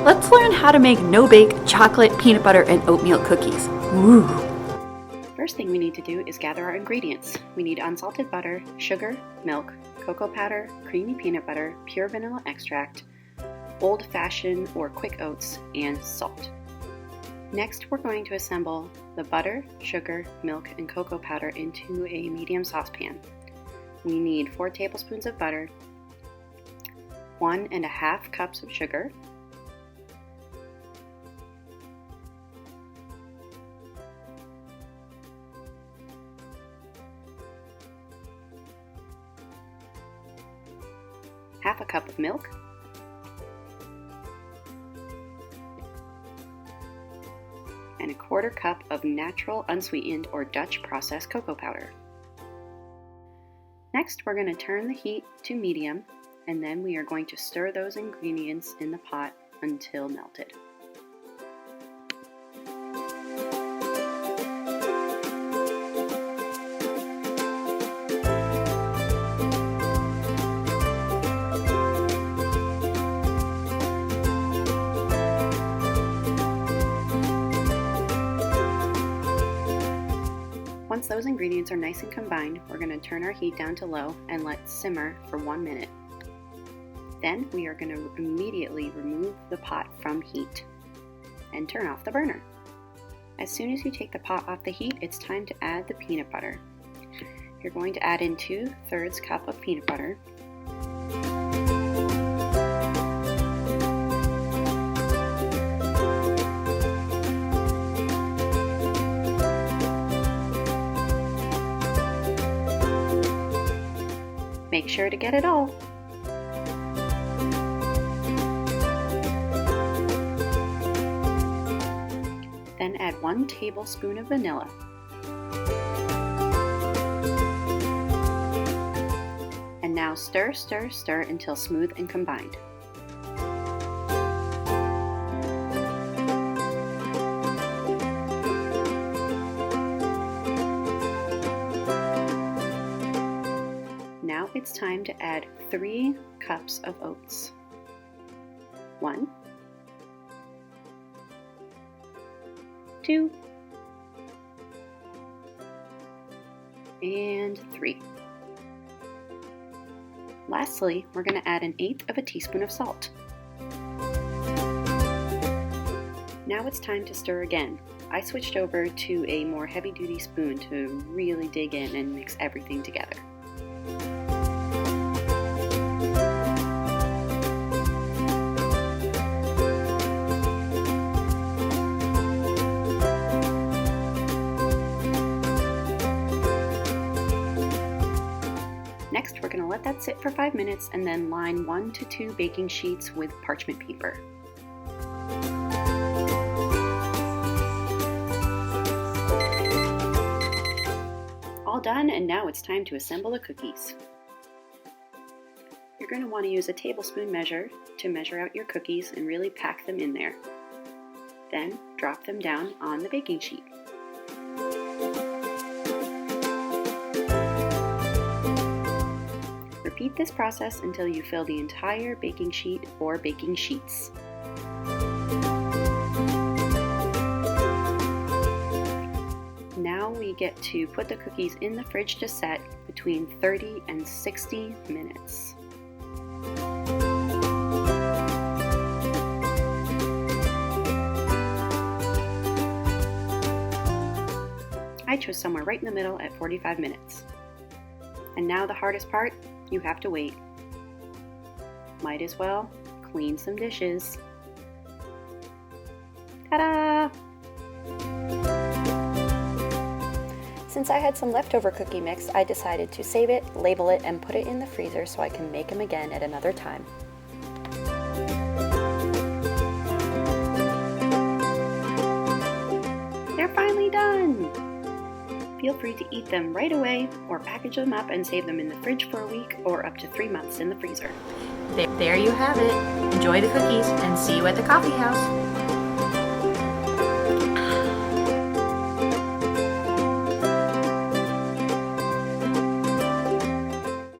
Let's learn how to make no-bake chocolate, peanut butter, and oatmeal cookies. Ooh! First thing we need to do is gather our ingredients. We need unsalted butter, sugar, milk, cocoa powder, creamy peanut butter, pure vanilla extract, old-fashioned or quick oats, and salt. Next, we're going to assemble the butter, sugar, milk, and cocoa powder into a medium saucepan. We need 4 tablespoons of butter, 1½ cups of sugar, ½ cup of milk, and 1/4 cup of natural unsweetened or Dutch processed cocoa powder. Next, we're going to turn the heat to medium, and then we are going to stir those ingredients in the pot until melted. Once those ingredients are nice and combined, we're going to turn our heat down to low and let simmer for 1 minute. Then we are going to immediately remove the pot from heat and turn off the burner. As soon as you take the pot off the heat, it's time to add the peanut butter. You're going to add in 2/3 cup of peanut butter, make sure to get it all. Then add 1 tablespoon of vanilla. And now stir, stir, stir until smooth and combined. Now it's time to add 3 cups of oats. 1, 2, and 3. Lastly, we're going to add 1/8 teaspoon of salt. Now it's time to stir again. I switched over to a more heavy-duty spoon to really dig in and mix everything together. Next, we're going to let that sit for 5 minutes and then line 1 to 2 baking sheets with parchment paper. All done, and now it's time to assemble the cookies. You're going to want to use a tablespoon measure to measure out your cookies and really pack them in there. Then drop them down on the baking sheet. Repeat this process until you fill the entire baking sheet or baking sheets. Now we get to put the cookies in the fridge to set between 30 and 60 minutes. I chose somewhere right in the middle at 45 minutes. And now the hardest part, you have to wait. Might as well clean some dishes. Ta-da! Since I had some leftover cookie mix, I decided to save it, label it, and put it in the freezer so I can make them again at another time. They're finally done! Feel free to eat them right away or package them up and save them in the fridge for a week or up to 3 months in the freezer. There you have it. Enjoy the cookies and see you at the coffee house.